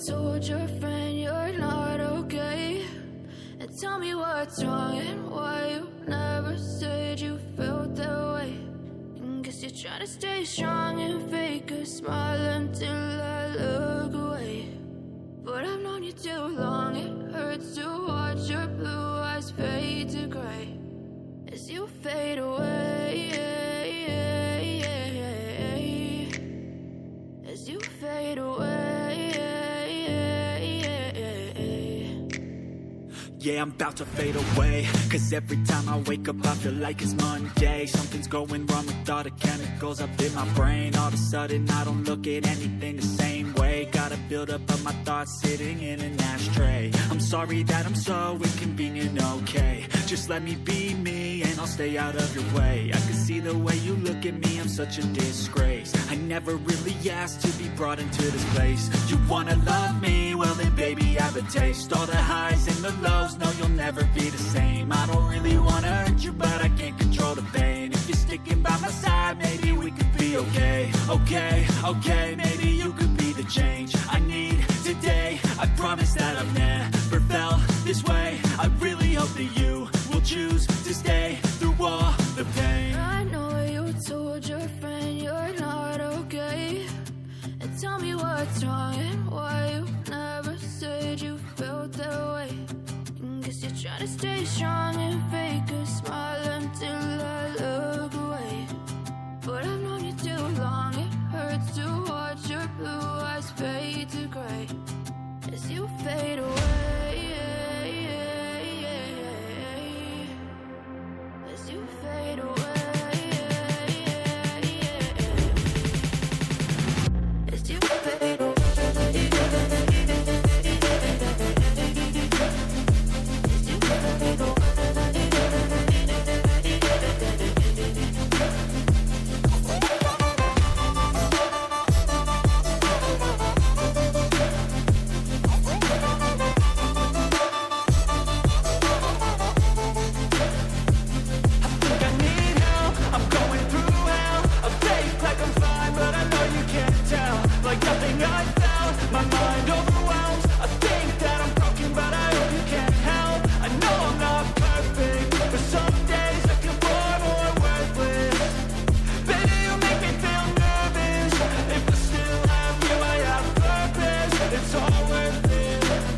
told your friend you're not okay? And tell me what's wrong and why you never said you felt that way. And guess you're trying to stay strong and fake a smile until I look away. But I've known you too long, it hurts to watch your blue eyes fade to gray as you fade away, as you fade away. Yeah, I'm about to fade away, cause every time I wake up I feel like it's Monday. Something's going wrong with all the chemicals up in my brain. All of a sudden I don't look at anything the same way. Gotta build up of my thoughts sitting in an ashtray. I'm sorry that I'm so inconvenient, okay? Just let me be me and I'll stay out of your way. I can see the way you look at me, I'm such a disgrace. I never really asked to be brought into this place. You wanna love me? Well then baby, have a taste. All the highs and the lows, no, you'll never be the same. I don't really wanna hurt you, but I can't control the pain. If you're sticking by my side, maybe we could be okay. Okay, okay, maybe you could be the change I need today. I promise that I've never felt this way. I really hope that you will choose to stay through all the pain. I know you told your friend you're not okay. And tell me what's wrong and why you never said you felt that way. Guess you're trying to stay strong and fake a smile until I look away. But I've known you too long, it hurts to watch your blue